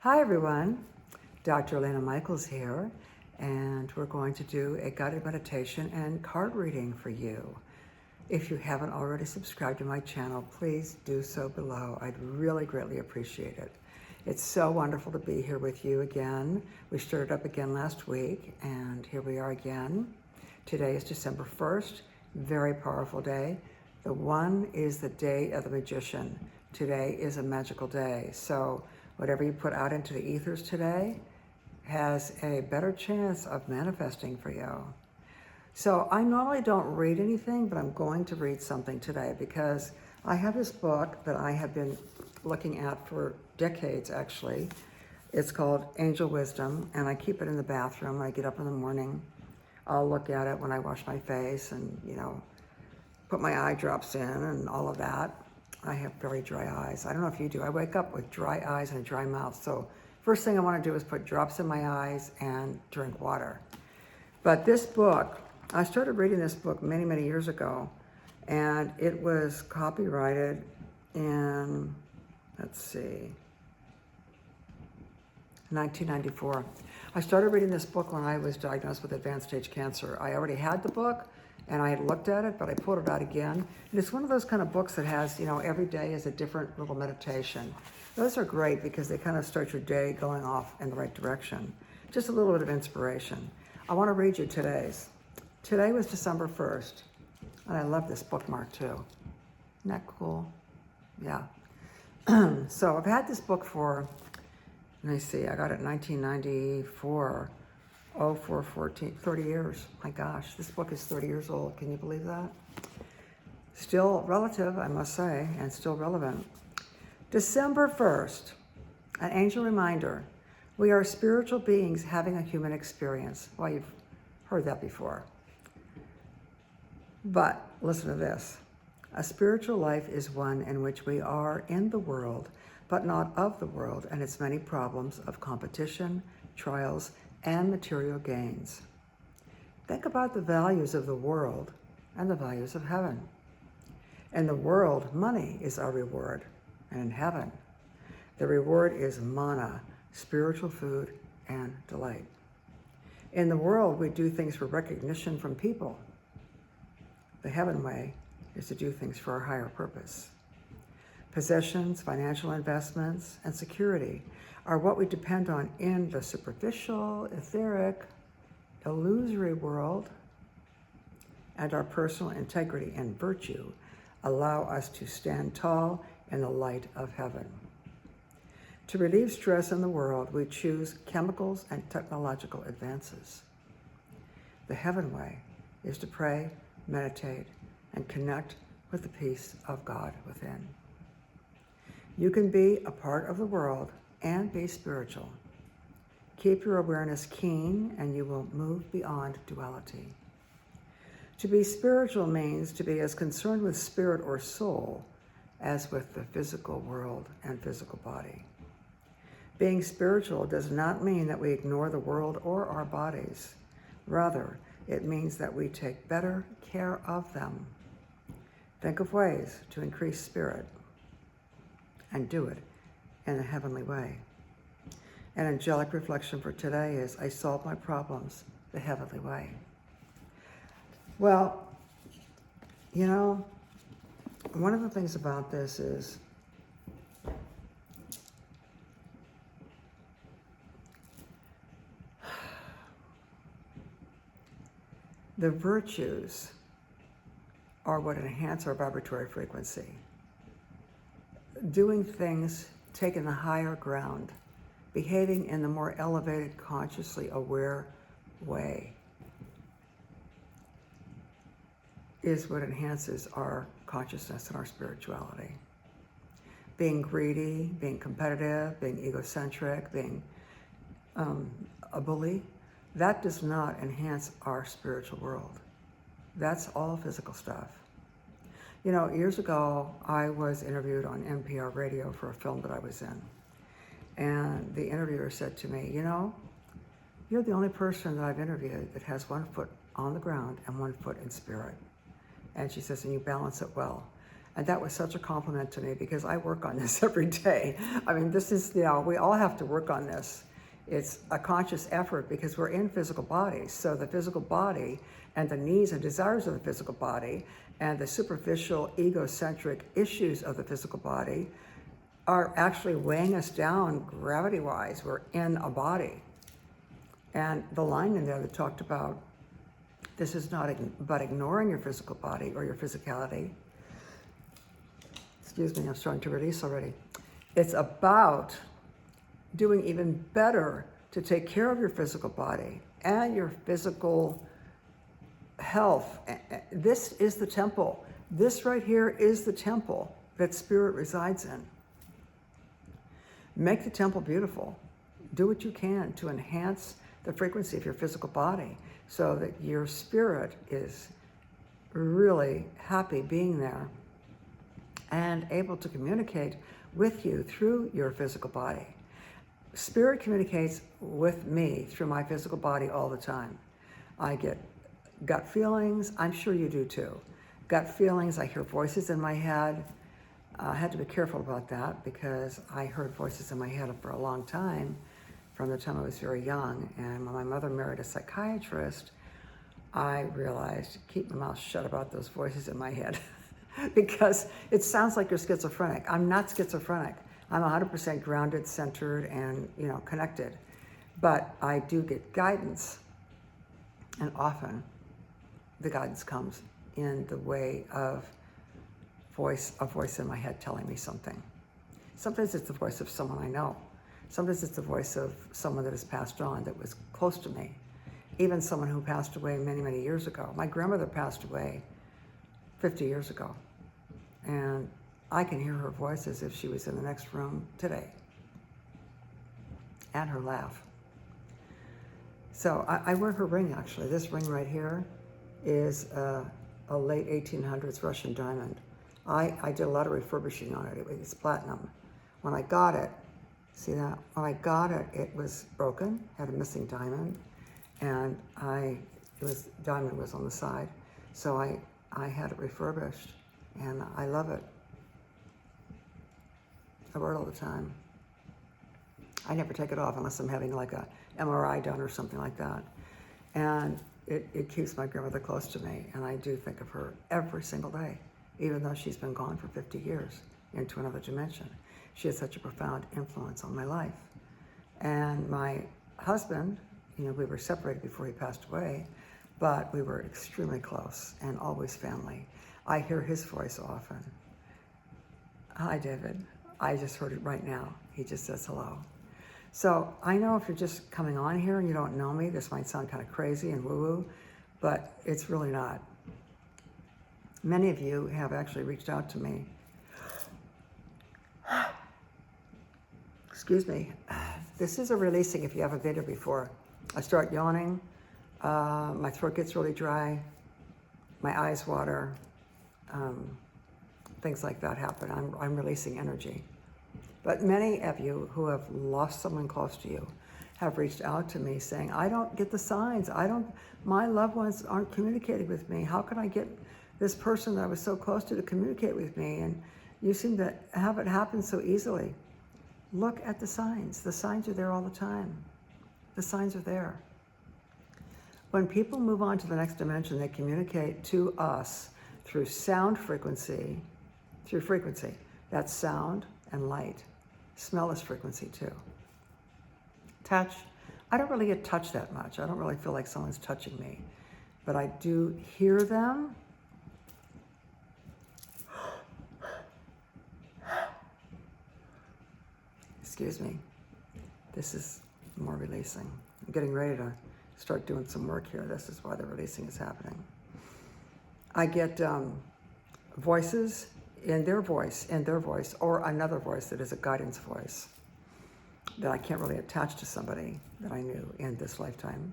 Hi everyone, Dr. Elena Michaels here, and we're going to do a guided meditation and card reading for you. If you haven't already subscribed to my channel, please do so below. I'd really greatly appreciate it. It's so wonderful to be here with you again. We started up again last week, and here we are again. Today is December 1st, very powerful day. The one is the day of the magician. Today is a magical day, so whatever you put out into the ethers today has a better chance of manifesting for you. So I normally don't read anything, but I'm going to read something today because I have this book that I have been looking at for decades, actually. It's called Angel Wisdom, and I keep it in the bathroom. When I get up in the morning, I'll look at it when I wash my face and, put my eye drops in and all of that. I have very dry eyes. I don't know if you do. I wake up with dry eyes and a dry mouth. So first thing I want to do is put drops in my eyes and drink water. But this book, I started reading this book many, many years ago, and it was copyrighted in, 1994. I started reading this book when I was diagnosed with advanced stage cancer. I already had the book, and I had looked at it, but I pulled it out again. And it's one of those kind of books that has, every day is a different little meditation. Those are great because they kind of start your day going off in the right direction. Just a little bit of inspiration. I want to read you today's. Today was December 1st, and I love this bookmark too. Isn't that cool? Yeah. So I've had this book for, let me see, I got it in 1994. 30 years. My gosh, this book is 30 years old. Can you believe that? Still relative, I must say, and still relevant. December 1st, an angel reminder. We are spiritual beings having a human experience. Well, you've heard that before. But listen to this. A spiritual life is one in which we are in the world, but not of the world and its many problems of competition, trials, and material gains. Think about the values of the world and the values of heaven. In the world, money is our reward, and in heaven, the reward is mana, spiritual food, and delight. In the world, we do things for recognition from people. The heaven way is to do things for our higher purpose. Possessions, financial investments, and security are what we depend on in the superficial, etheric, illusory world, and our personal integrity and virtue allow us to stand tall in the light of heaven. To relieve stress in the world, we choose chemicals and technological advances. The heaven way is to pray, meditate, and connect with the peace of God within. You can be a part of the world and be spiritual. Keep your awareness keen and you will move beyond duality. To be spiritual means to be as concerned with spirit or soul as with the physical world and physical body. Being spiritual does not mean that we ignore the world or our bodies. Rather, it means that we take better care of them. Think of ways to increase spirit and do it in a heavenly way. An angelic reflection for today is, I solve my problems the heavenly way. Well, one of the things about this is the virtues are what enhance our vibratory frequency. Doing things, taking the higher ground, behaving in the more elevated, consciously aware way is what enhances our consciousness and our spirituality. Being greedy, being competitive, being egocentric, being a bully, that does not enhance our spiritual world. That's all physical stuff. Years ago, I was interviewed on NPR radio for a film that I was in. And the interviewer said to me, you're the only person that I've interviewed that has one foot on the ground and one foot in spirit. And she says, and you balance it well. And that was such a compliment to me because I work on this every day. I mean, this is, you know, we all have to work on this. It's a conscious effort because we're in physical bodies. So the physical body and the needs and desires of the physical body and the superficial egocentric issues of the physical body are actually weighing us down gravity-wise. We're in a body. And the line in there that talked about this is not about ignoring your physical body or your physicality. Excuse me, I'm starting to release already. It's about doing even better to take care of your physical body and your physical health. This is the temple. This right here is the temple that spirit resides in. Make the temple beautiful. Do what you can to enhance the frequency of your physical body so that your spirit is really happy being there and able to communicate with you through your physical body. Spirit communicates with me through my physical body all the time. I get gut feelings. I'm sure you do too. Gut feelings. I hear voices in my head. I had to be careful about that because I heard voices in my head for a long time from the time I was very young. And when my mother married a psychiatrist, I realized keep my mouth shut about those voices in my head because it sounds like you're schizophrenic. I'm not schizophrenic. I'm 100% grounded, centered, and connected. But I do get guidance, and often the guidance comes in the way of a voice in my head telling me something. Sometimes it's the voice of someone I know. Sometimes it's the voice of someone that has passed on that was close to me. Even someone who passed away many, many years ago. My grandmother passed away 50 years ago. And I can hear her voice as if she was in the next room today. And her laugh. So I wear her ring, actually. This ring right here is a late 1800s Russian diamond. I did a lot of refurbishing on it. It's platinum. When I got it, see that? When I got it, it was broken, had a missing diamond, and diamond was on the side. So I had it refurbished, and I love it. I wear it all the time. I never take it off unless I'm having like a MRI done or something like that. And it keeps my grandmother close to me, and I do think of her every single day, even though she's been gone for 50 years into another dimension. She had such a profound influence on my life. And my husband, we were separated before he passed away, but we were extremely close and always family. I hear his voice often. Hi, David. I just heard it right now. He just says hello. So I know if you're just coming on here and you don't know me, this might sound kind of crazy and woo-woo, but it's really not. Many of you have actually reached out to me. Excuse me. This is a releasing if you haven't been here before. I start yawning, my throat gets really dry, my eyes water, things like that happen. I'm releasing energy. But many of you who have lost someone close to you have reached out to me saying, I don't get the signs. My loved ones aren't communicating with me. How can I get this person that I was so close to communicate with me? And you seem to have it happen so easily. Look at the signs. The signs are there all the time. The signs are there. When people move on to the next dimension, they communicate to us through sound frequency, through frequency. That's sound and light. Smell is frequency too. Touch. I don't really get touched that much. I don't really feel like someone's touching me. But I do hear them. Excuse me. This is more releasing. I'm getting ready to start doing some work here. This is why the releasing is happening. I get voices in their voice, or another voice that is a guidance voice that I can't really attach to somebody that I knew in this lifetime.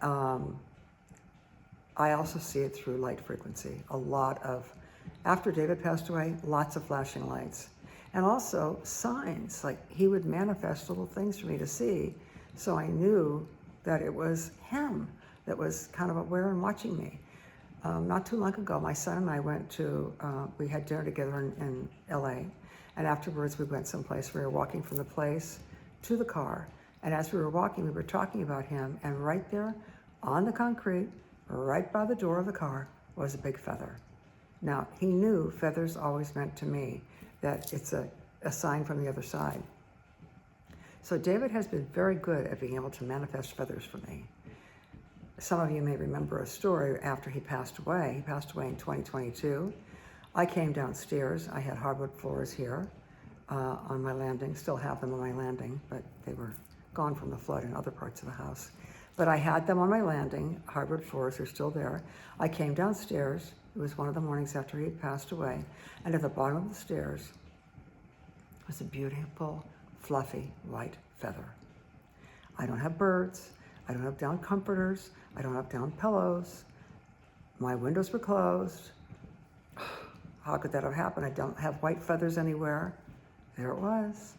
I also see it through light frequency. After David passed away, lots of flashing lights. And also signs, like he would manifest little things for me to see, so I knew that it was him that was kind of aware and watching me. Not too long ago, my son and I went to, we had dinner together in LA, and afterwards we went someplace. We were walking from the place to the car, and as we were walking, we were talking about him, and right there on the concrete, right by the door of the car, was a big feather. Now, he knew feathers always meant to me that it's a sign from the other side. So David has been very good at being able to manifest feathers for me. Some of you may remember a story after he passed away. He passed away in 2022. I came downstairs. I had hardwood floors here on my landing, still have them on my landing, but they were gone from the flood in other parts of the house. But I had them on my landing. Hardwood floors are still there. I came downstairs. It was one of the mornings after he had passed away. And at the bottom of the stairs was a beautiful, fluffy, white feather. I don't have birds. I don't have down comforters. I don't have down pillows. My windows were closed. How could that have happened? I don't have white feathers anywhere. There it was.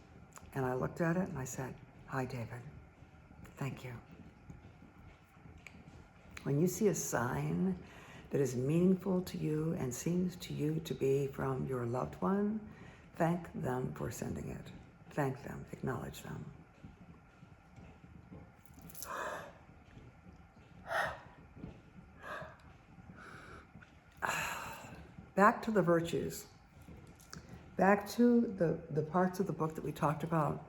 And I looked at it and I said, "Hi, David. Thank you." When you see a sign that is meaningful to you and seems to you to be from your loved one, thank them for sending it. Thank them. Acknowledge them. Back to the virtues. Back to the parts of the book that we talked about.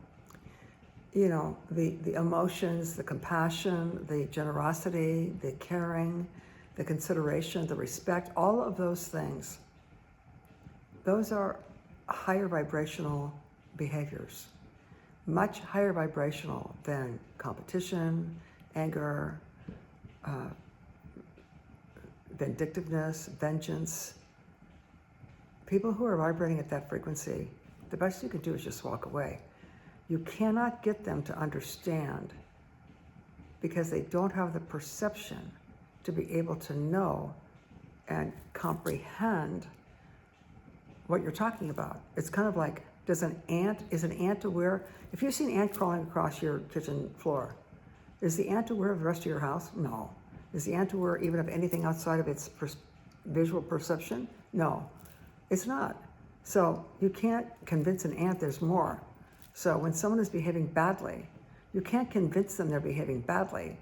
You know, the emotions, the compassion, the generosity, the caring, the consideration, the respect, all of those things. Those are higher vibrational behaviors. Much higher vibrational than competition, anger, vindictiveness, vengeance. People who are vibrating at that frequency, the best you can do is just walk away. You cannot get them to understand because they don't have the perception to be able to know and comprehend what you're talking about. It's kind of like, is an ant aware? If you see an ant crawling across your kitchen floor, is the ant aware of the rest of your house? No. Is the ant aware even of anything outside of its visual perception? No. It's not. So you can't convince an ant there's more. So when someone is behaving badly, you can't convince them they're behaving badly,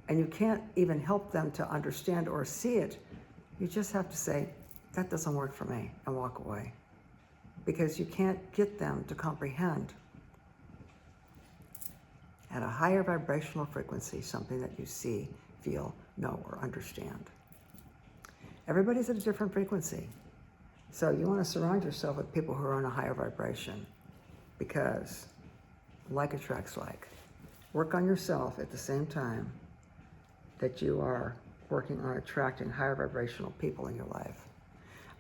and you can't even help them to understand or see it. You just have to say, that doesn't work for me, and walk away. Because you can't get them to comprehend at a higher vibrational frequency something that you see, feel, know, or understand. Everybody's at a different frequency. So you want to surround yourself with people who are on a higher vibration, because like attracts like. Work on yourself at the same time that you are working on attracting higher vibrational people in your life.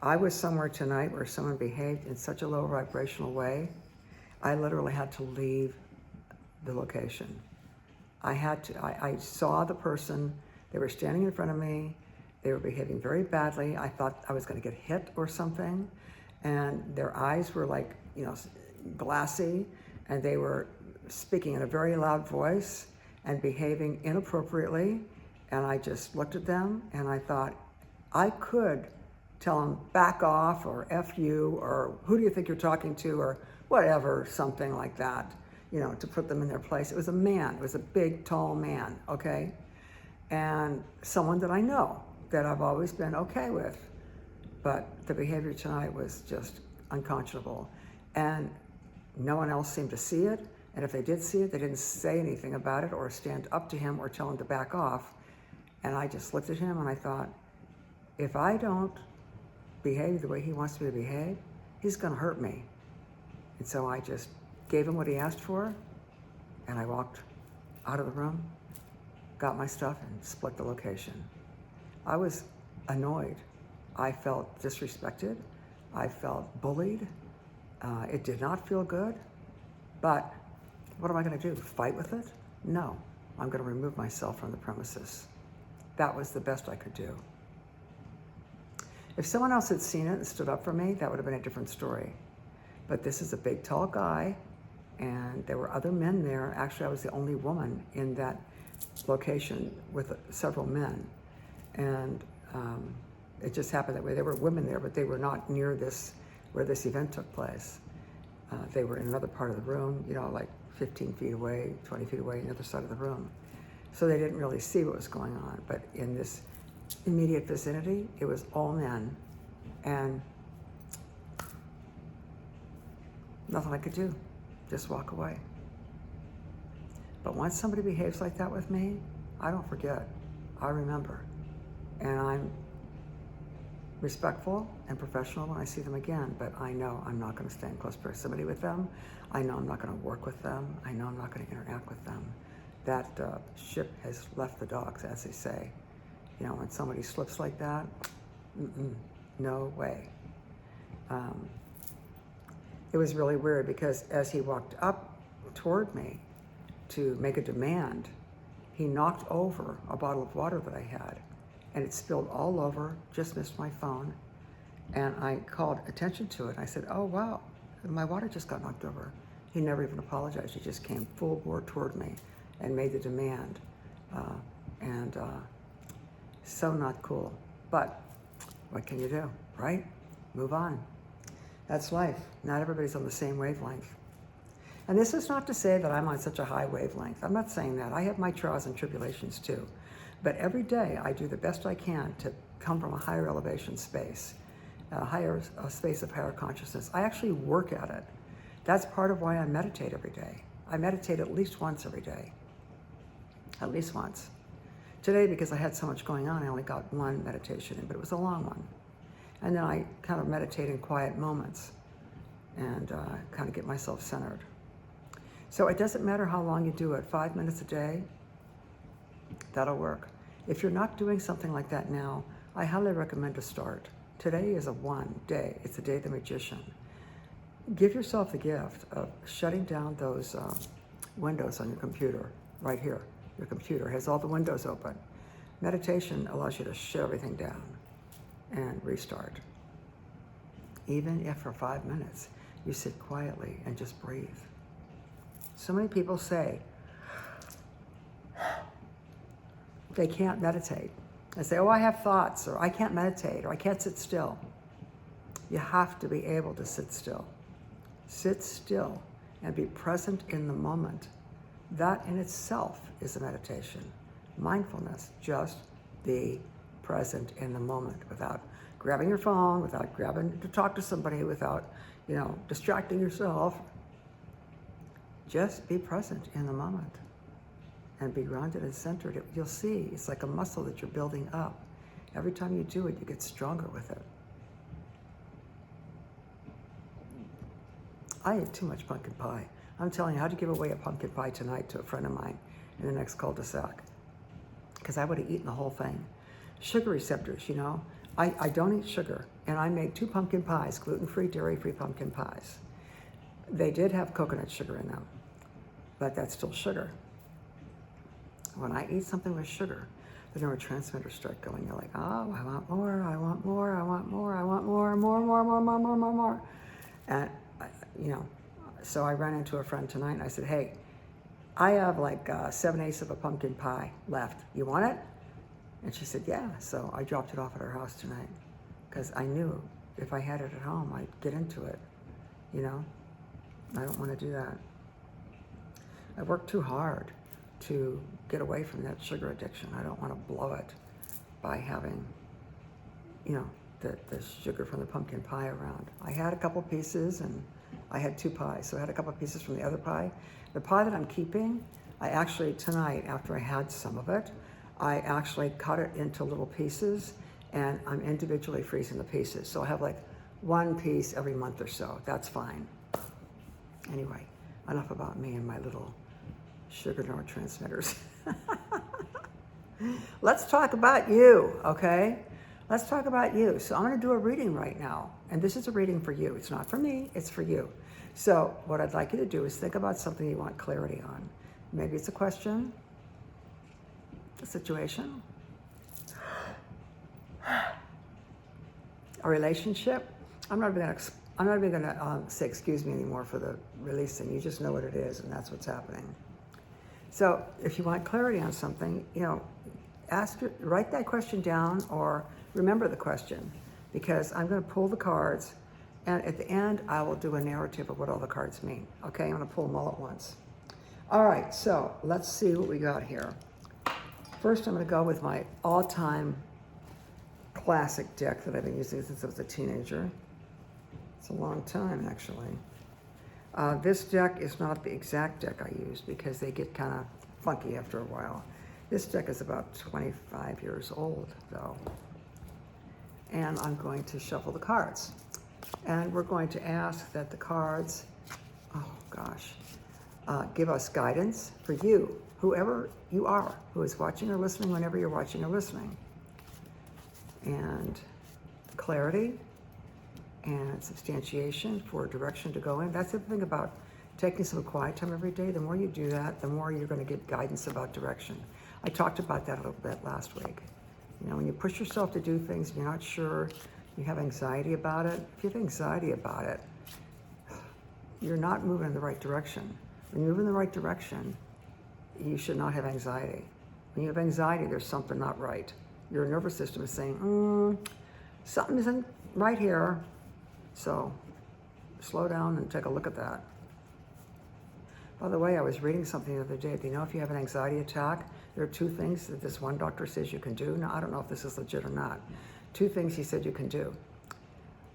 I was somewhere tonight where someone behaved in such a low vibrational way, I literally had to leave the location. I saw the person, they were standing in front of me, they were behaving very badly. I thought I was going to get hit or something, and their eyes were like, you know, glassy, and they were speaking in a very loud voice and behaving inappropriately. And I just looked at them and I thought, I could tell them back off or F you or who do you think you're talking to or whatever, something like that, you know, to put them in their place. It was a man, it was a big, tall man, okay? And someone that I know, that I've always been okay with. But the behavior tonight was just unconscionable. And no one else seemed to see it. And if they did see it, they didn't say anything about it or stand up to him or tell him to back off. And I just looked at him and I thought, if I don't behave the way he wants me to behave, he's gonna hurt me. And so I just gave him what he asked for, and I walked out of the room, got my stuff, and split the location. I was annoyed. I felt disrespected. I felt bullied. It did not feel good, but what am I gonna do, fight with it? No, I'm gonna remove myself from the premises. That was the best I could do. If someone else had seen it and stood up for me, that would have been a different story. But this is a big, tall guy, and there were other men there. Actually, I was the only woman in that location with several men. And It just happened that way. There were women there, but they were not near where this event took place. They were in another part of the room, like 15 feet away, 20 feet away, on the other side of the room. So they didn't really see what was going on. But in this immediate vicinity, it was all men, and nothing I could do, just walk away. But once somebody behaves like that with me, I don't forget, I remember. And I'm respectful and professional when I see them again, but I know I'm not going to stay in close proximity with them. I know I'm not going to work with them. I know I'm not going to interact with them. That ship has left the docks, as they say. When somebody slips like that, no way. It was really weird because as he walked up toward me to make a demand, he knocked over a bottle of water that I had, and it spilled all over, just missed my phone. And I called attention to it. I said, oh, wow, my water just got knocked over. He never even apologized. He just came full bore toward me and made the demand. So not cool. But what can you do, right? Move on. That's life. Not everybody's on the same wavelength. And this is not to say that I'm on such a high wavelength. I'm not saying that. I have my trials and tribulations too. But every day I do the best I can to come from a higher elevation space, a space of higher consciousness. I actually work at it. That's part of why I meditate every day. I meditate at least once every day. At least once. Today, because I had so much going on, I only got one meditation in, but it was a long one. And then I kind of meditate in quiet moments and kind of get myself centered. So it doesn't matter how long you do it, 5 minutes a day, that'll work. If you're not doing something like that now, I highly recommend to start. Today is a one day. It's the day of the magician. Give yourself the gift of shutting down those windows on your computer, right here. Your computer has all the windows open. Meditation allows you to shut everything down and restart. Even if for 5 minutes you sit quietly and just breathe. So many people say they can't meditate. They say, oh, I have thoughts, or I can't meditate, or I can't sit still. You have to be able to sit still. Sit still and be present in the moment. That in itself is a meditation. Mindfulness, just be present in the moment without grabbing your phone, without grabbing to talk to somebody, without, distracting yourself. Just be present in the moment and be grounded and centered. You'll see, it's like a muscle that you're building up. Every time you do it, you get stronger with it. I ate too much pumpkin pie. I'm telling you, I had to give away a pumpkin pie tonight to a friend of mine in the next cul-de-sac because I would have eaten the whole thing. Sugar receptors, I don't eat sugar, and I made 2 pumpkin pies, gluten-free, dairy-free pumpkin pies. They did have coconut sugar in them, but that's still sugar. When I eat something with sugar, the neurotransmitters start going. You're like, oh, I want more, I want more, I want more, I want more. And, so I ran into a friend tonight and I said, hey, I have like 7/8 of a pumpkin pie left. You want it? And she said, yeah. So I dropped it off at her house tonight because I knew if I had it at home, I'd get into it. I don't want to do that. I worked too hard to get away from that sugar addiction. I don't want to blow it by having, the sugar from the pumpkin pie around. I had a couple pieces and I had 2 pies, so I had a couple pieces from the other pie. The pie that I'm keeping, I actually, tonight, after I had some of it, I actually cut it into little pieces and I'm individually freezing the pieces. So I have like 1 piece every month or so. That's fine. Anyway, enough about me and my little sugar neurotransmitters. Let's talk about you, okay? Let's talk about you. So I'm going to do a reading right now. And this is a reading for you. It's not for me, it's for you. So what I'd like you to do is think about something you want clarity on. Maybe it's a question, a situation, a relationship. I'm not even going to say excuse me anymore for the releasing. You just know what it is, and that's what's happening. So if you want clarity on something, write that question down or remember the question, because I'm going to pull the cards, and at the end I will do a narrative of what all the cards mean. Okay, I'm going to pull them all at once. All right, so let's see what we got here. First, I'm going to go with my all-time classic deck that I've been using since I was a teenager. It's a long time, actually. This deck is not the exact deck I used because they get kind of funky after a while. This deck is about 25 years old, though. And I'm going to shuffle the cards. And we're going to ask that the cards, give us guidance for you, whoever you are, who is watching or listening whenever you're watching or listening. And clarity and substantiation for direction to go in. That's the thing about taking some quiet time every day. The more you do that, the more you're going to get guidance about direction. I talked about that a little bit last week. You know, when you push yourself to do things, you're not sure, you have anxiety about it. If you have anxiety about it, you're not moving in the right direction. When you move in the right direction, you should not have anxiety. When you have anxiety, there's something not right. Your nervous system is saying, something isn't right here. So slow down and take a look at that. By the way, I was reading something the other day. Do you know if you have an anxiety attack, there are two things that this one doctor says you can do? Now, I don't know if this is legit or not. Two things he said you can do.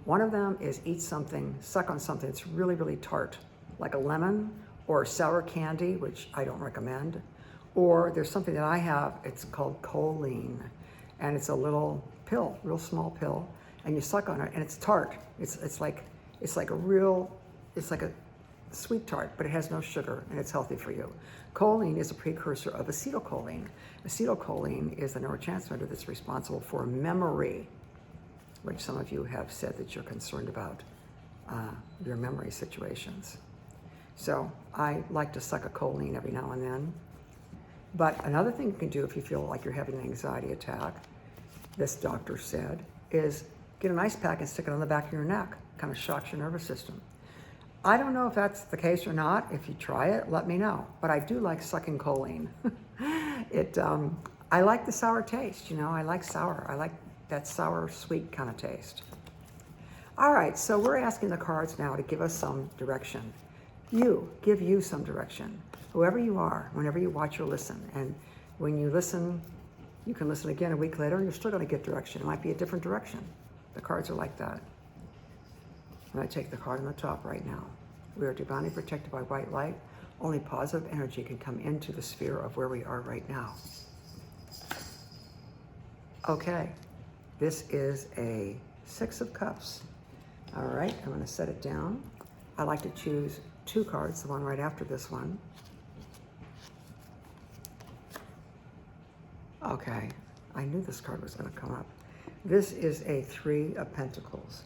One of them is eat something, suck on something that's really, really tart, like a lemon or sour candy, which I don't recommend. Or there's something that I have, it's called choline. And it's a little pill, real small pill, and you suck on it, and it's tart. It's like a sweet tart, but it has no sugar, and it's healthy for you. Choline is a precursor of acetylcholine. Acetylcholine is a neurotransmitter that's responsible for memory, which some of you have said that you're concerned about your memory situations. So I like to suck a choline every now and then. But another thing you can do if you feel like you're having an anxiety attack, this doctor said, is get an ice pack and stick it on the back of your neck. Kind of shocks your nervous system. I don't know if that's the case or not. If you try it, let me know. But I do like sucking choline. I like the sour taste, you know. I like sour. I like that sour, sweet kind of taste. All right, so we're asking the cards now to give us some direction. Give you some direction. Whoever you are, whenever you watch or listen. And when you listen, you can listen again a week later and you're still going to get direction. It might be a different direction. The cards are like that. And I take the card on the top right now. We are divinely protected by white light. Only positive energy can come into the sphere of where we are right now. Okay, this is a 6 of Cups. All right, I'm going to set it down. I like to choose 2 cards, the one right after this one. Okay, I knew this card was going to come up. This is a 3 of Pentacles.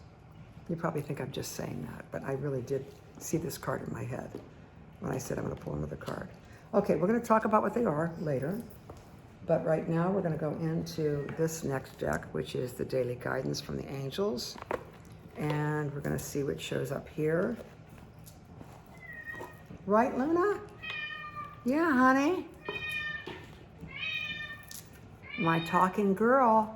You probably think I'm just saying that, but I really did see this card in my head when I said I'm going to pull another card. Okay, we're going to talk about what they are later, but right now we're going to go into this next deck, which is the daily guidance from the angels, and we're going to see what shows up here. Right, Luna? Yeah, honey. My talking girl.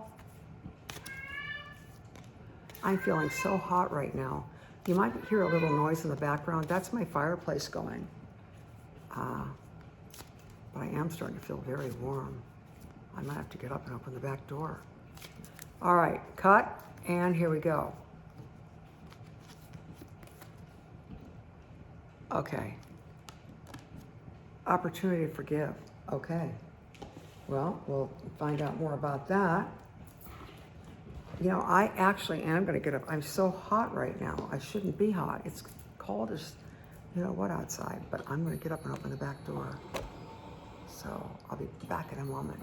I'm feeling so hot right now. You might hear a little noise in the background. That's my fireplace going. But I am starting to feel very warm. I might have to get up and open the back door. All right, cut, and here we go. Okay. Opportunity to forgive. Okay. Well, we'll find out more about that. You know, I actually am going to get up. I'm so hot right now. I shouldn't be hot. It's cold as, you know what, outside. But I'm going to get up and open the back door. So I'll be back in a moment.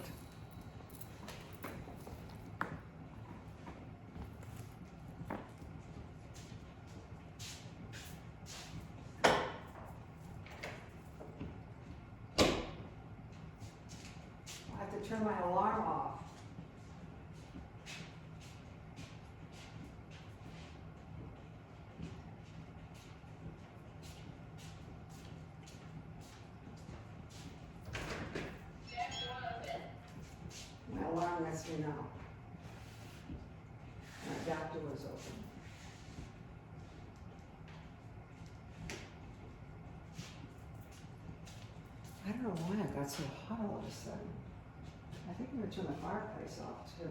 I have to turn my alarm off. Well, sign lets me know. My back door is open. I don't know why I got so hot all of a sudden. I think I'm going to turn the fireplace off too.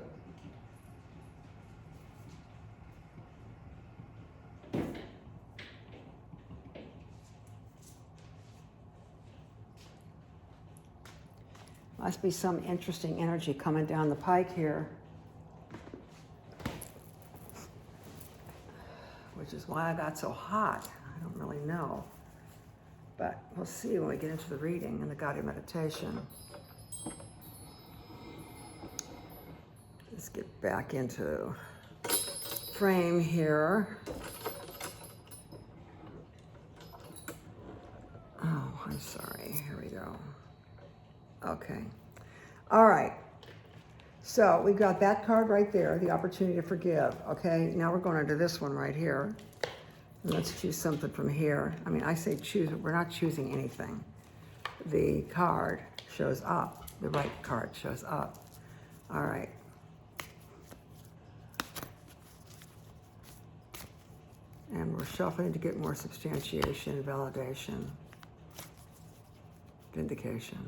Must be some interesting energy coming down the pike here. Which is why I got so hot. I don't really know. But we'll see when we get into the reading and the guided meditation. Let's get back into frame here. Oh, I'm sorry. Here we go. Okay. All right. So we've got that card right there, the opportunity to forgive. Okay. Now we're going into this one right here. And let's choose something from here. I mean, I say choose, but we're not choosing anything. The card shows up. The right card shows up. All right. And we're shuffling to get more substantiation, validation, vindication,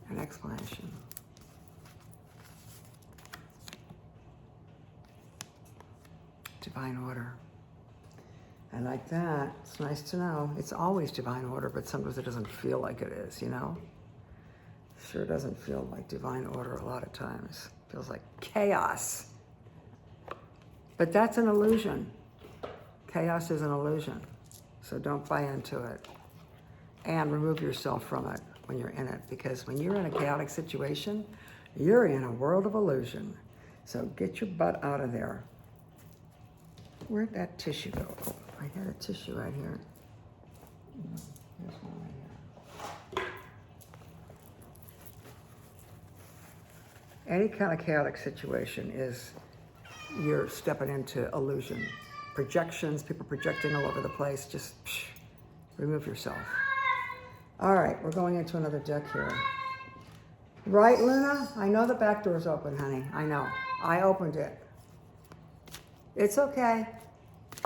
and explanation. Divine order. I like that. It's nice to know. It's always divine order, but sometimes it doesn't feel like it is, you know? Sure doesn't feel like divine order a lot of times. It feels like chaos. But that's an illusion. Chaos is an illusion. So don't buy into it. And remove yourself from it when you're in it, because when you're in a chaotic situation, you're in a world of illusion. So get your butt out of there. Where'd that tissue go? Oh, I had a tissue right here. There's one right here. Any kind of chaotic situation is you're stepping into illusion. Projections, people projecting all over the place, just remove yourself. All right, we're going into another deck here. Right, Luna? I know the back door's open, honey. I know. I opened it. It's okay.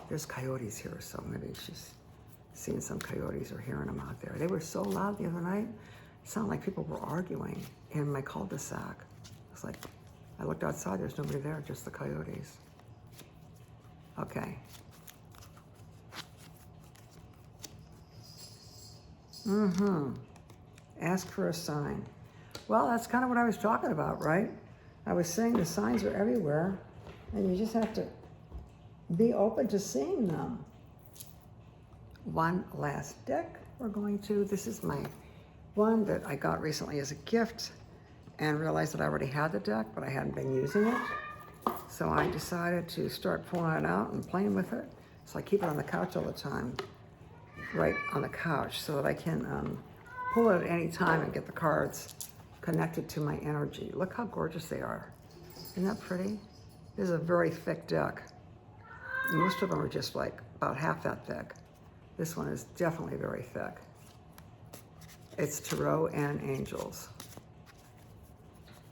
There's coyotes here, so maybe she's seeing some coyotes or hearing them out there. They were so loud the other night. It sounded like people were arguing in my cul-de-sac. It's like, I looked outside, there's nobody there, just the coyotes. Okay. Ask for a sign. Well, that's kind of what I was talking about, right? I was saying the signs are everywhere, and you just have to be open to seeing them. One last deck we're going to. This is my one that I got recently as a gift and realized that I already had the deck, but I hadn't been using it. So I decided to start pulling it out and playing with it. So I keep it on the couch all the time, right on the couch, so that I can pull it at any time and get the cards connected to my energy. Look how gorgeous they are. Isn't that pretty? This is a very thick deck. Most of them are just like about half that thick. This one is definitely very thick. It's Tarot and Angels.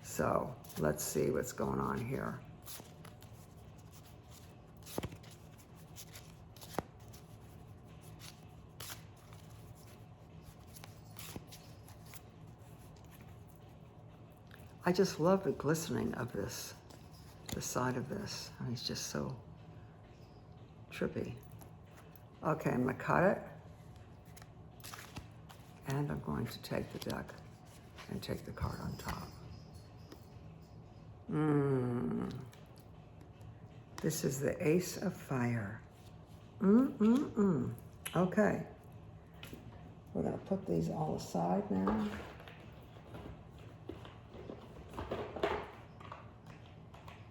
So let's see what's going on here. I just love the glistening of this, the side of this. I mean, it's just so trippy. Okay, I'm gonna cut it. And I'm going to take the deck and take the card on top. This is the Ace of Fire. Okay. We're gonna put these all aside now.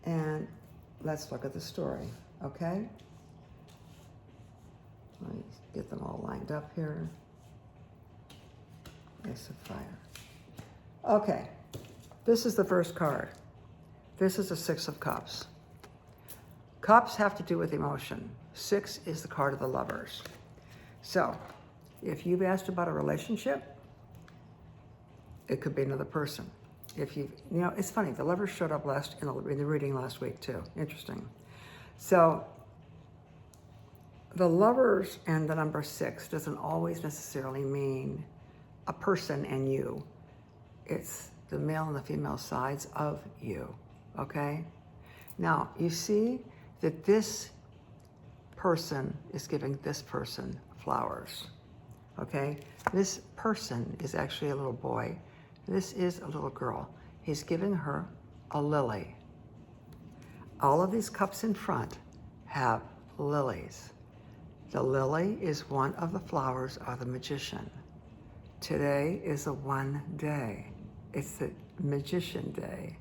And let's look at the story, okay? Let me get them all lined up here. Ace of Fire. Okay, this is the first card. This is the Six of Cups. Cups have to do with emotion. Six is the card of the lovers. So, if you've asked about a relationship, it could be another person. If it's funny, the Lovers showed up in the reading last week too. Interesting. So the Lovers and the number 6 doesn't always necessarily mean a person and you. It's the male and the female sides of you, okay? Now, you see that this person is giving this person flowers, okay? This person is actually a little boy. This is a little girl. He's giving her a lily. All of these cups in front have lilies. The lily is one of the flowers of the magician. Today is the one day. It's the magician day.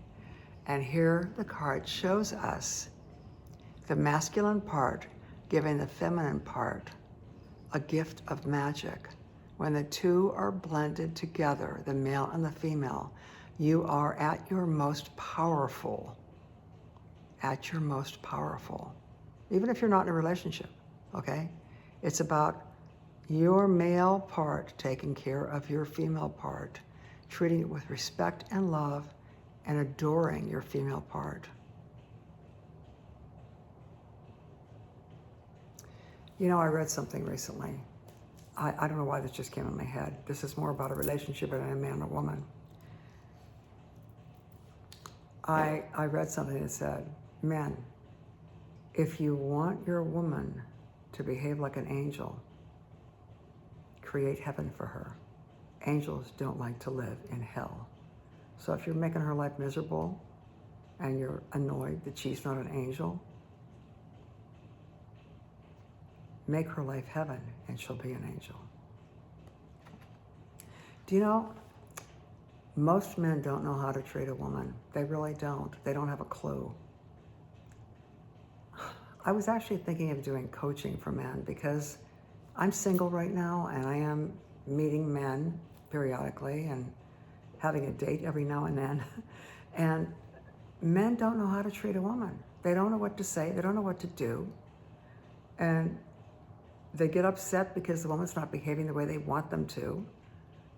And here the card shows us the masculine part giving the feminine part a gift of magic. When the two are blended together, the male and the female, you are at your most powerful. At your most powerful. Even if you're not in a relationship, okay? It's about your male part taking care of your female part, treating it with respect and love, and adoring your female part. I read something recently. I don't know why this just came in my head. This is more about a relationship than a man and a woman. I read something that said, men, if you want your woman to behave like an angel, create heaven for her. Angels don't like to live in hell. So if you're making her life miserable and you're annoyed that she's not an angel, make her life heaven and she'll be an angel. Do you know, most men don't know how to treat a woman. They really don't. They don't have a clue. I was actually thinking of doing coaching for men because I'm single right now and I am meeting men periodically and having a date every now and then. And men don't know how to treat a woman. They don't know what to say. They don't know what to do. And they get upset because the woman's not behaving the way they want them to.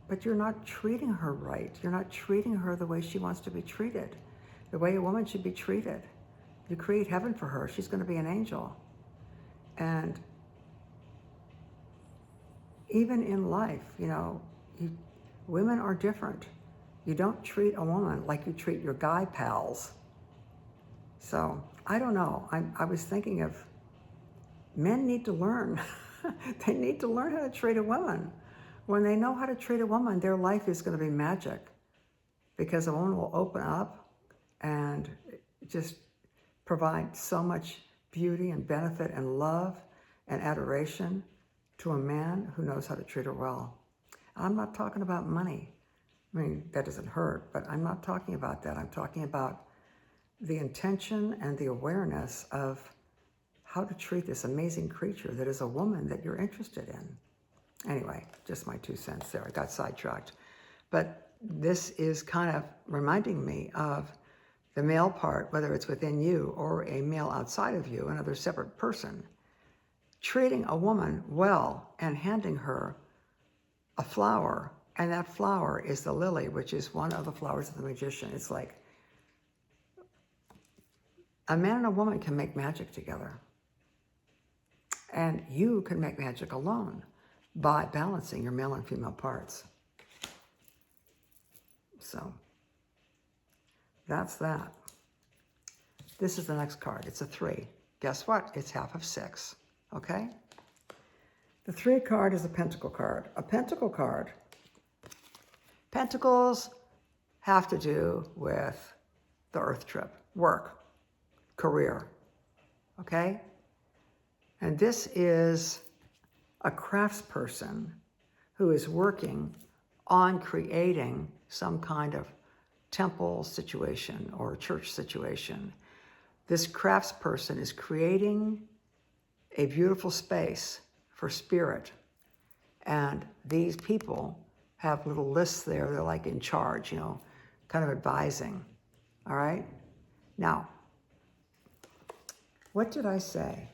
But you're not treating her right. You're not treating her the way she wants to be treated, the way a woman should be treated. You create heaven for her. She's going to be an angel. And even in life, women are different. You don't treat a woman like you treat your guy pals. So, I don't know. I was thinking of men need to learn. They need to learn how to treat a woman. When they know how to treat a woman, their life is going to be magic because a woman will open up and just provide so much beauty and benefit and love and adoration to a man who knows how to treat her well. I'm not talking about money. I mean, that doesn't hurt, but I'm not talking about that. I'm talking about the intention and the awareness of how to treat this amazing creature that is a woman that you're interested in. Anyway, just my 2 cents there. I got sidetracked. But this is kind of reminding me of the male part, whether it's within you or a male outside of you, another separate person, treating a woman well and handing her a flower. And that flower is the lily, which is one of the flowers of the magician. It's like a man and a woman can make magic together. And you can make magic alone by balancing your male and female parts. So that's that. This is the next card. It's a 3. Guess what? It's half of 6. Okay? The 3 card is a pentacle card. A pentacle card. Pentacles have to do with the earth trip, work, career. Okay? And this is a craftsperson who is working on creating some kind of temple situation or church situation. This craftsperson is creating a beautiful space for spirit. And these people have little lists there. They're like in charge, kind of advising. All right? Now, what did I say?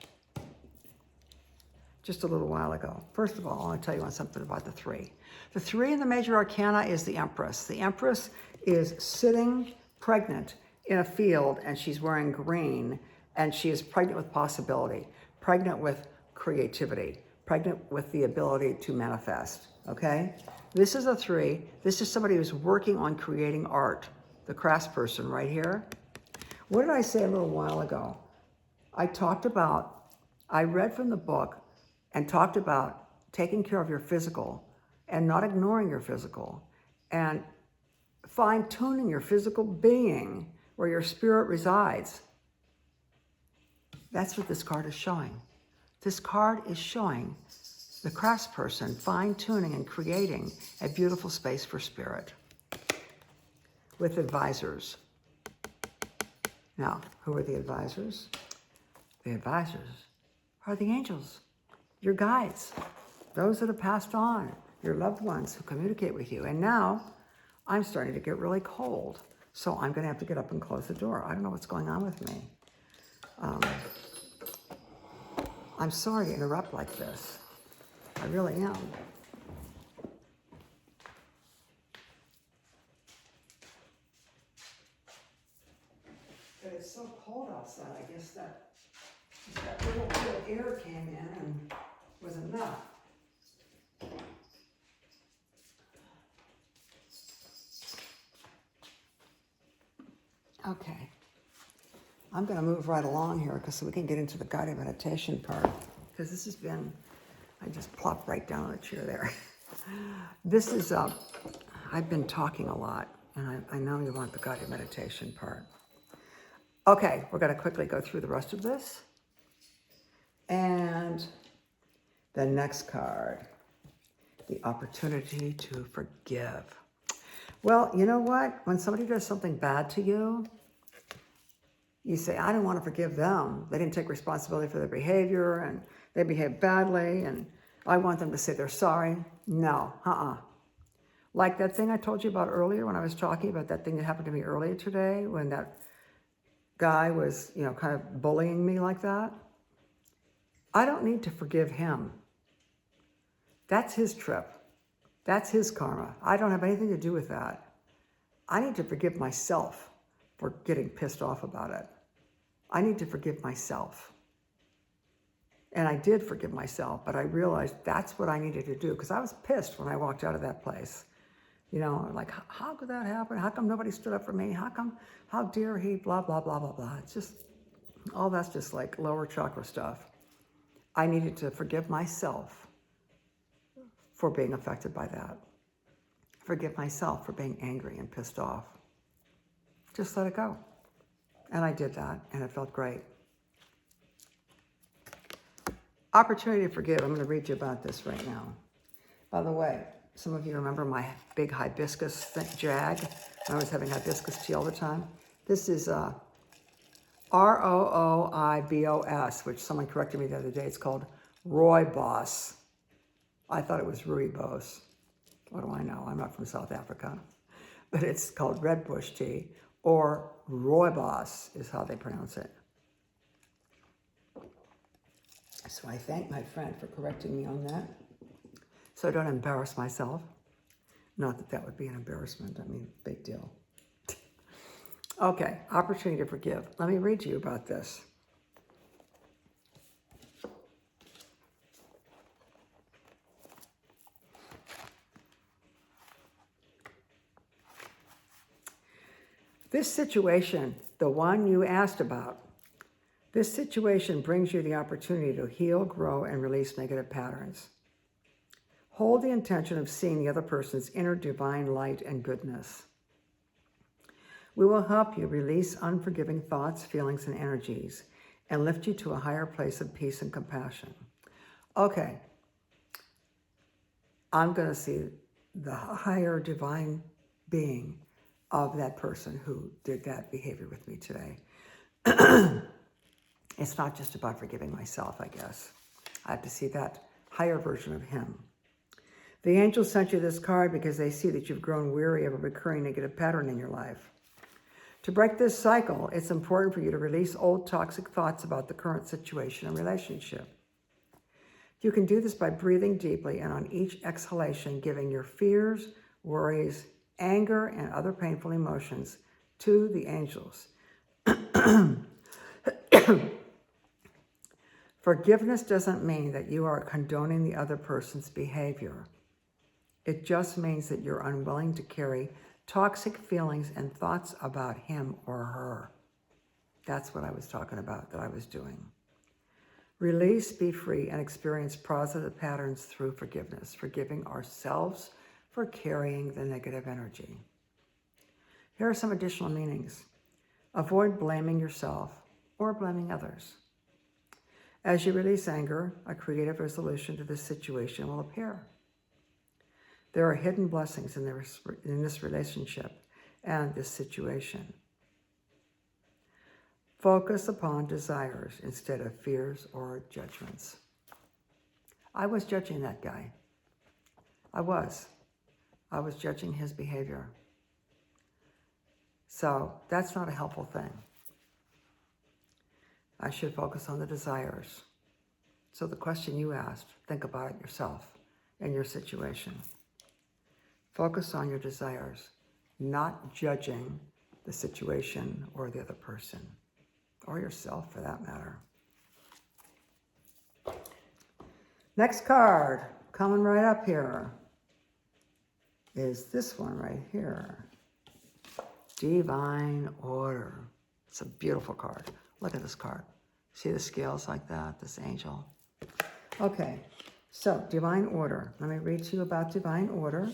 just a little while ago. First of all, I want to tell you something about the 3. The 3 in the major arcana is the Empress. The Empress is sitting pregnant in a field, and she's wearing green, and she is pregnant with possibility, pregnant with creativity, pregnant with the ability to manifest, okay? This is a 3. This is somebody who's working on creating art, the craftsperson right here. What did I say a little while ago? I read from the book and talked about taking care of your physical and not ignoring your physical and fine-tuning your physical being where your spirit resides. That's what this card is showing. This card is showing the craftsperson fine-tuning and creating a beautiful space for spirit with advisors. Now, who are the advisors? The advisors are the angels, your guides, those that have passed on, your loved ones who communicate with you. And now I'm starting to get really cold, so I'm going to have to get up and close the door. I don't know what's going on with me. I'm sorry to interrupt like this. I really am. But it's so cold outside, I guess that little bit of air came in and was enough. Okay. I'm going to move right along here so we can get into the guided meditation part. Because this has been, I just plopped right down on the chair there. This is, I've been talking a lot, and I know you want the guided meditation part. Okay, we're going to quickly go through the rest of this. And the next card, the opportunity to forgive. Well, you know what? When somebody does something bad to you, you say, I don't want to forgive them. They didn't take responsibility for their behavior, and they behaved badly, and I want them to say they're sorry. No, Like that thing I told you about earlier when I was talking about that thing that happened to me earlier today when that guy was, kind of bullying me like that. I don't need to forgive him. That's his trip. That's his karma. I don't have anything to do with that. I need to forgive myself for getting pissed off about it. I need to forgive myself. And I did forgive myself, but I realized that's what I needed to do because I was pissed when I walked out of that place. Like, how could that happen? How come nobody stood up for me? How dare he, blah, blah, blah, blah, blah. It's just, all that's just like lower chakra stuff. I needed to forgive myself for being affected by that. Forgive myself for being angry and pissed off. Just let it go. And I did that, and it felt great. Opportunity to forgive. I'm going to read you about this right now. By the way, some of you remember my big hibiscus jag when I was having hibiscus tea all the time. This is Rooibos, which someone corrected me the other day. It's called Rooibos. I thought it was Rooibos. What do I know? I'm not from South Africa. But it's called red bush tea, or Rooibos is how they pronounce it. So I thank my friend for correcting me on that, so I don't embarrass myself. Not that that would be an embarrassment. I mean, big deal. Okay, opportunity to forgive. Let me read to you about this. This situation, the one you asked about, this situation brings you the opportunity to heal, grow, and release negative patterns. Hold the intention of seeing the other person's inner divine light and goodness. We will help you release unforgiving thoughts, feelings, and energies, and lift you to a higher place of peace and compassion. Okay, I'm going to see the higher divine being of that person who did that behavior with me today. It's not just about forgiving myself, I guess. I have to see that higher version of him. The angels sent you this card because they see that you've grown weary of a recurring negative pattern in your life. To break this cycle, it's important for you to release old toxic thoughts about the current situation and relationship. You can do this by breathing deeply and on each exhalation, giving your fears, worries, anger, and other painful emotions to the angels. Forgiveness doesn't mean that you are condoning the other person's behavior. It just means that you're unwilling to carry toxic feelings and thoughts about him or her. That's what I was talking about, that I was doing. Release, be free, and experience positive patterns through forgiveness, forgiving ourselves for carrying the negative energy. Here are some additional meanings. Avoid blaming yourself or blaming others. As you release anger, a creative resolution to this situation will appear. There are hidden blessings in this relationship and this situation. Focus upon desires instead of fears or judgments. I was judging that guy. I was judging his behavior. So that's not a helpful thing. I should focus on the desires. So the question you asked, think about it yourself in your situation. Focus on your desires, not judging the situation or the other person, or yourself for that matter. Next card, coming right up here, is this one right here. Divine Order. It's a beautiful card. Look at this card. See the scales like that, this angel? Okay, so Divine Order. Let me read to you about Divine Order.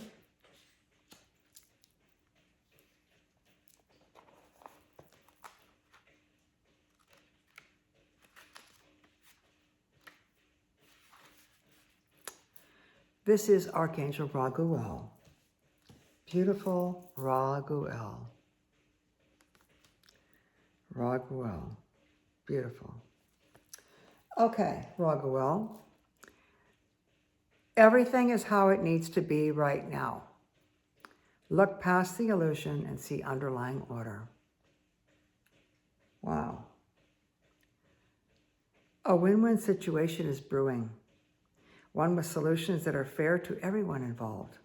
This is Archangel Raguel. Beautiful Raguel. Raguel. Beautiful. Okay, Raguel. Everything is how it needs to be right now. Look past the illusion and see underlying order. Wow. A win-win situation is brewing. One with solutions that are fair to everyone involved.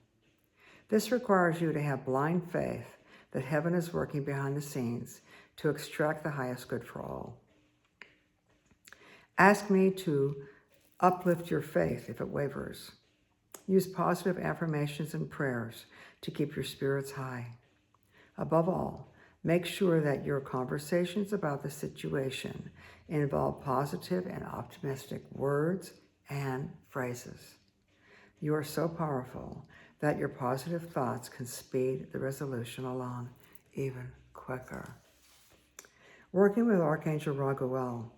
This requires you to have blind faith that heaven is working behind the scenes to extract the highest good for all. Ask me to uplift your faith if it wavers. Use positive affirmations and prayers to keep your spirits high. Above all, make sure that your conversations about the situation involve positive and optimistic words and phrases. You are so powerful that your positive thoughts can speed the resolution along even quicker. Working with Archangel Raguel.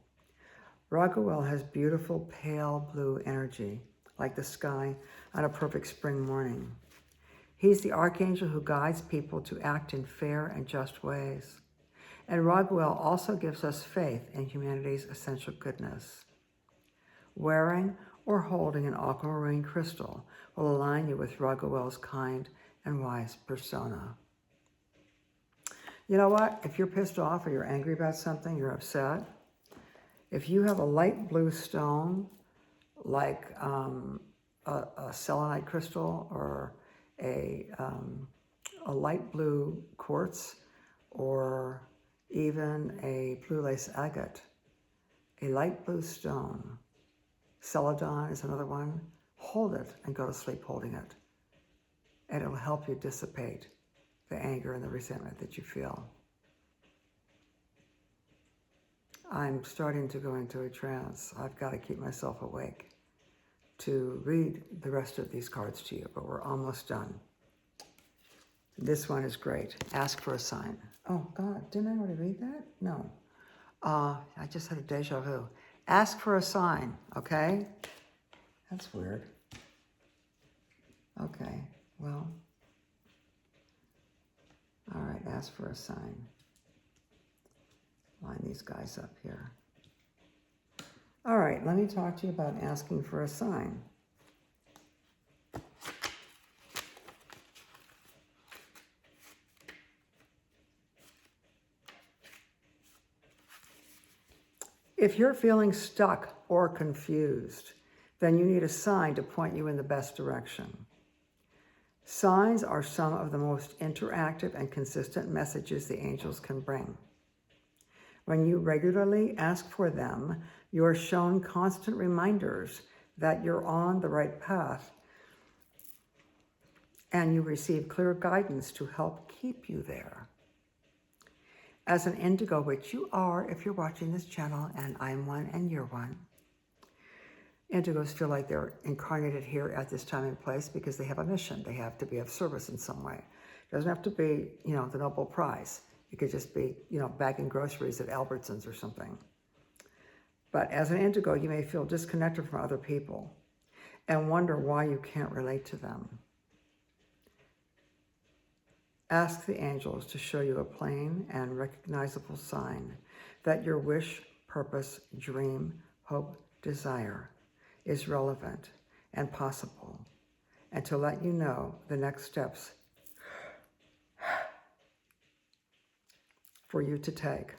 Raguel has beautiful pale blue energy, like the sky on a perfect spring morning. He's the archangel who guides people to act in fair and just ways. And Raguel also gives us faith in humanity's essential goodness. Wearing or holding an aquamarine crystal will align you with Raguel's kind and wise persona. You know what? If you're pissed off or you're angry about something, you're upset, if you have a light blue stone, like a selenite crystal or a light blue quartz, or even a blue lace agate, a light blue stone, celadon is another one, hold it and go to sleep holding it. And it'll help you dissipate the anger and the resentment that you feel. I'm starting to go into a trance. I've got to keep myself awake to read the rest of these cards to you, but we're almost done. This one is great. Ask for a sign. Oh, God, didn't I already read that? No. I just had a deja vu. Ask for a sign, okay? That's weird. Okay, well. All right, ask for a sign. Line these guys up here. All right, let me talk to you about asking for a sign. If you're feeling stuck or confused, then you need a sign to point you in the best direction. Signs are some of the most interactive and consistent messages the angels can bring. When you regularly ask for them, you are shown constant reminders that you're on the right path, and you receive clear guidance to help keep you there. As an indigo, which you are if you're watching this channel, and I'm one and you're one, indigos feel like they're incarnated here at this time and place because they have a mission. They have to be of service in some way. It doesn't have to be, the Nobel Prize. It could just be, bagging groceries at Albertsons or something. But as an indigo, you may feel disconnected from other people and wonder why you can't relate to them. Ask the angels to show you a plain and recognizable sign that your wish, purpose, dream, hope, desire is relevant and possible, and to let you know the next steps for you to take.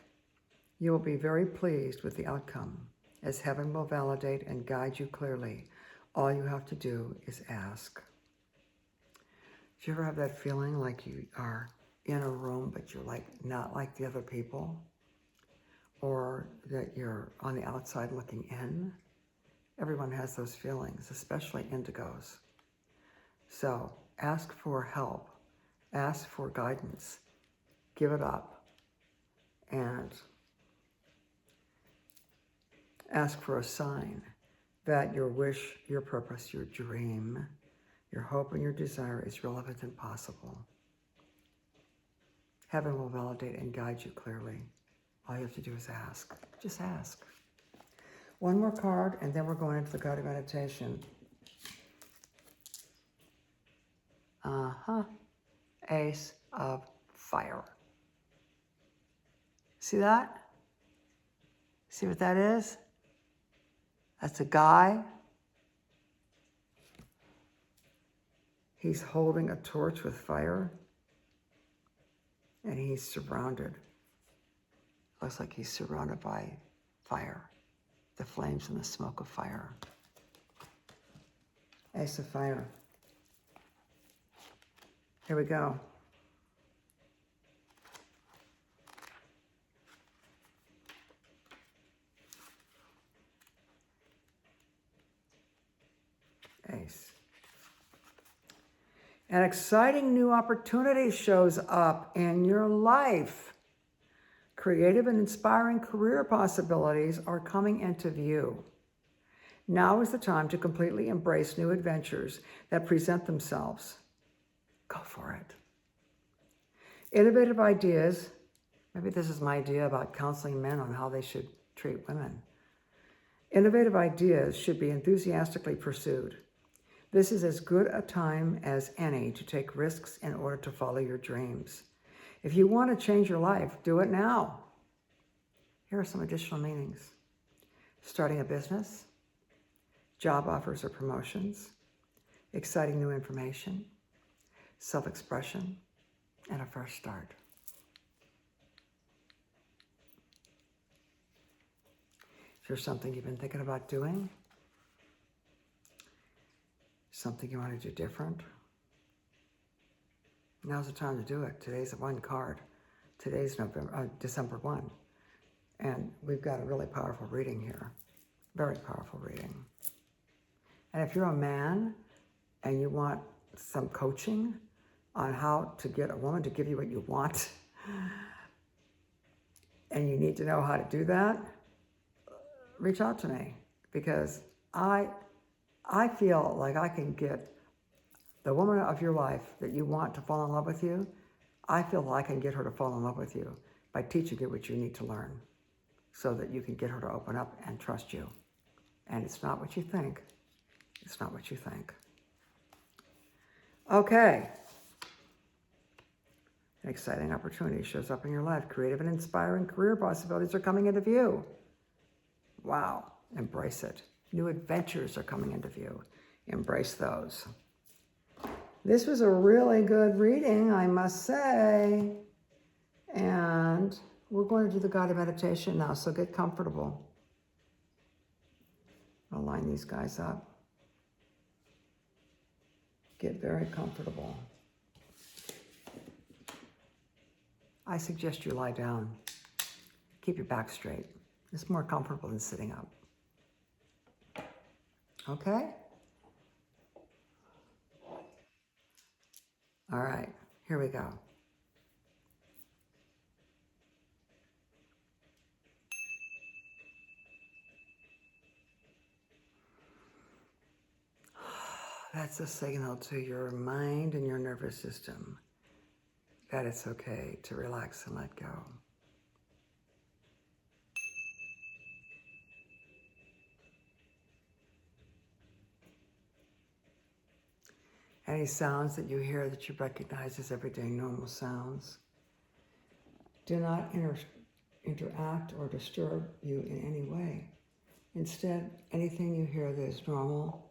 You will be very pleased with the outcome, as heaven will validate and guide you clearly. All you have to do is ask. Do you ever have that feeling like you are in a room, but you're not like the other people? Or that you're on the outside looking in? Everyone has those feelings, especially indigos. So ask for help, ask for guidance, give it up, and ask for a sign that your wish, your purpose, your dream, your hope and your desire is relevant and possible. Heaven will validate and guide you clearly. All you have to do is ask. Just ask. One more card, and then we're going into the guided meditation. Ace of Fire. See that? See what that is? That's a guy. He's holding a torch with fire, and he's surrounded. Looks like he's surrounded by fire, the flames and the smoke of fire. Ace of Fire. Here we go. Ace. An exciting new opportunity shows up in your life. Creative and inspiring career possibilities are coming into view. Now is the time to completely embrace new adventures that present themselves. Go for it. Innovative ideas, maybe this is my idea about counseling men on how they should treat women. Innovative ideas should be enthusiastically pursued. This is as good a time as any to take risks in order to follow your dreams. If you want to change your life, do it now. Here are some additional meanings. Starting a business, job offers or promotions, exciting new information, self-expression, and a fresh start. Is there something you've been thinking about doing? Something you want to do different? Now's the time to do it. Today's one card. Today's December 1. And we've got a really powerful reading here. Very powerful reading. And if you're a man and you want some coaching on how to get a woman to give you what you want, and you need to know how to do that, reach out to me, because I feel like I can get the woman of your life that you want to fall in love with you. I feel like I can get her to fall in love with you by teaching you what you need to learn so that you can get her to open up and trust you. And it's not what you think. It's not what you think. Okay. An exciting opportunity shows up in your life. Creative and inspiring career possibilities are coming into view. Wow. Embrace it. New adventures are coming into view. Embrace those. This was a really good reading, I must say. And we're going to do the guided meditation now, so get comfortable. I'll line these guys up. Get very comfortable. I suggest you lie down. Keep your back straight. It's more comfortable than sitting up. Okay? All right, here we go. That's a signal to your mind and your nervous system that it's okay to relax and let go. Any sounds that you hear that you recognize as everyday normal sounds, do not interact or disturb you in any way. Instead, anything you hear that is normal,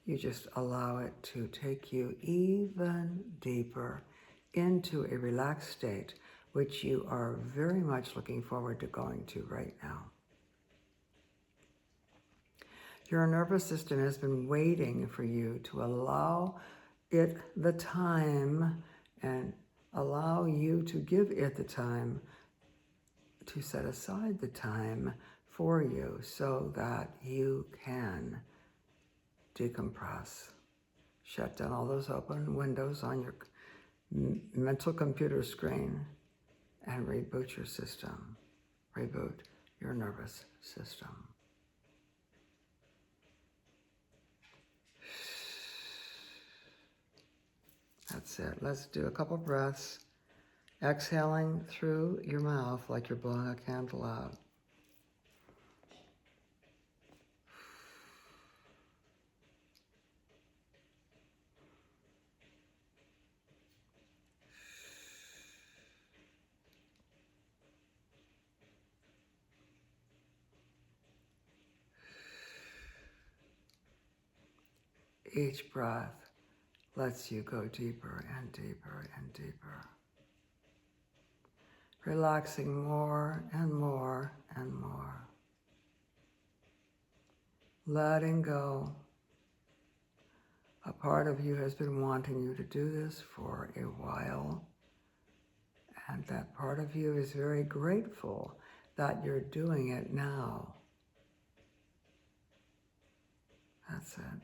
you just allow it to take you even deeper into a relaxed state, which you are very much looking forward to going to right now. Your nervous system has been waiting for you to allow it the time and allow you to give it the time to set aside the time for you so that you can decompress. Shut down all those open windows on your mental computer screen and reboot your system. Reboot your nervous system. That's it. Let's do a couple breaths. Exhaling through your mouth like you're blowing a candle out. Each breath lets you go deeper and deeper and deeper. Relaxing more and more and more. Letting go. A part of you has been wanting you to do this for a while, and that part of you is very grateful that you're doing it now. That's it.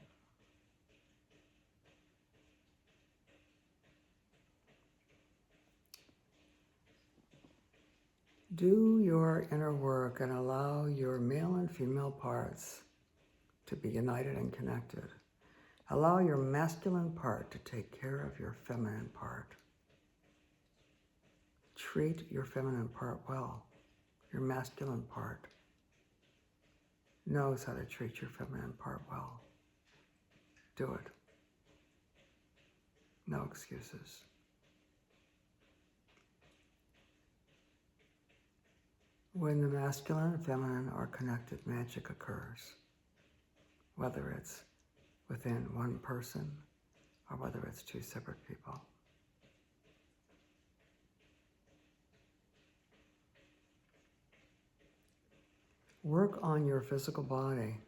Do your inner work and allow your male and female parts to be united and connected. Allow your masculine part to take care of your feminine part. Treat your feminine part well. Your masculine part knows how to treat your feminine part well. Do it. No excuses. When the masculine and feminine are connected, magic occurs. Whether it's within one person or whether it's two separate people. Work on your physical body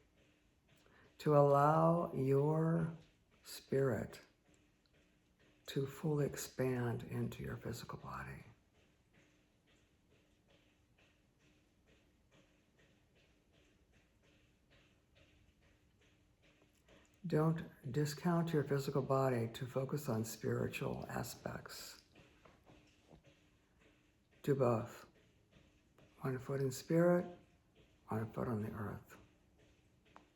to allow your spirit to fully expand into your physical body. Don't discount your physical body to focus on spiritual aspects. Do both. 1 foot in spirit, 1 foot on the earth.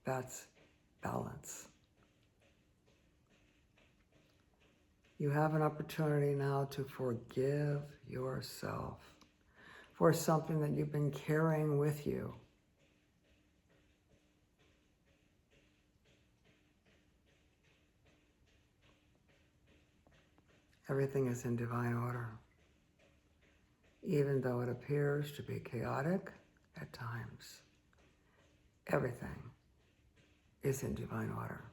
That's balance. You have an opportunity now to forgive yourself for something that you've been carrying with you. Everything is in divine order, even though it appears to be chaotic at times. Everything is in divine order.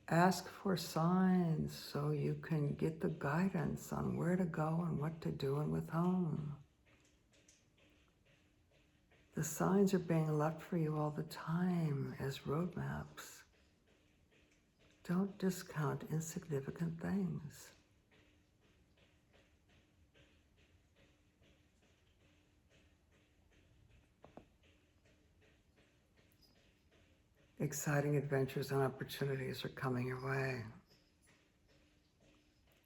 Ask for signs so you can get the guidance on where to go and what to do and with whom. The signs are being left for you all the time as roadmaps. Don't discount insignificant things. Exciting adventures and opportunities are coming your way.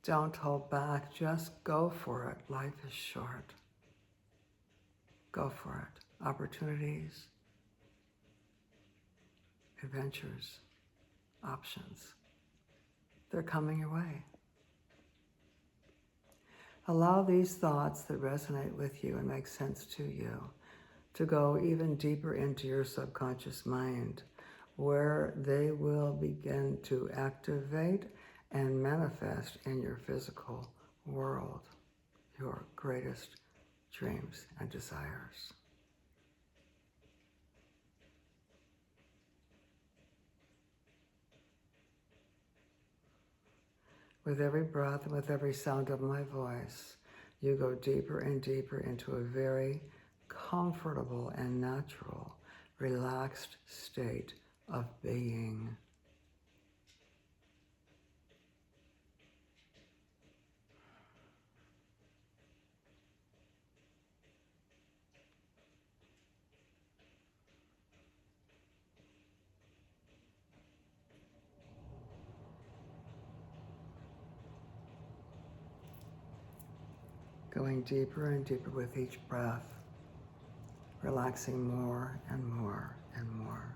Don't hold back, just go for it. Life is short. Go for it. Opportunities, adventures, options. They're coming your way. Allow these thoughts that resonate with you and make sense to you to go even deeper into your subconscious mind, where they will begin to activate and manifest in your physical world your greatest dreams and desires. With every breath and with every sound of my voice, you go deeper and deeper into a very comfortable and natural, relaxed state of being. Going deeper and deeper with each breath, relaxing more and more and more.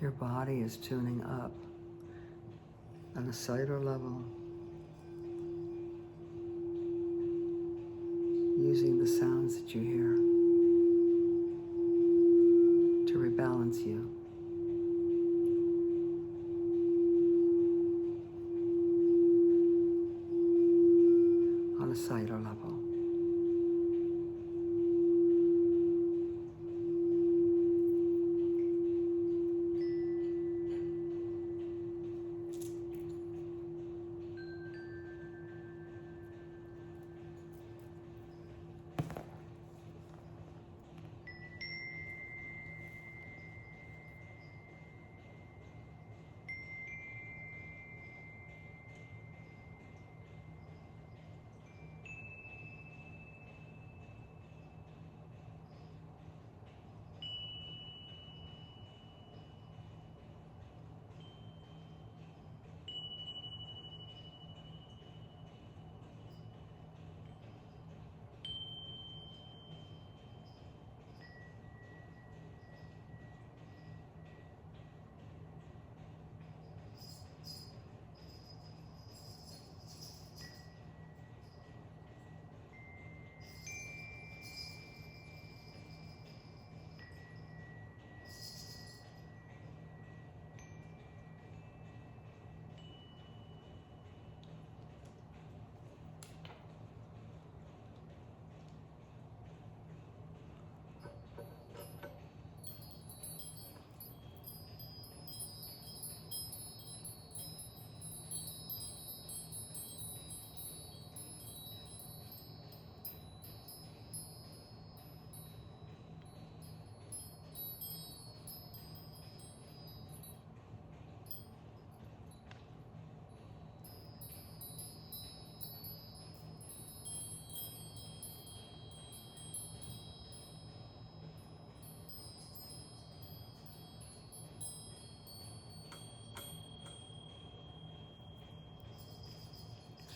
Your body is tuning up on a cellular level, using the sounds that you hear to rebalance you. On a cellular level.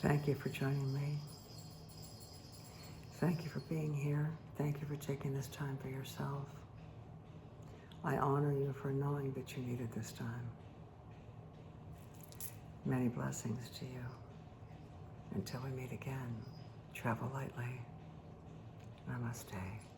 Thank you for joining me. Thank you for being here. Thank you for taking this time for yourself. I honor you for knowing that you needed this time. Many blessings to you. Until we meet again, travel lightly. Namaste.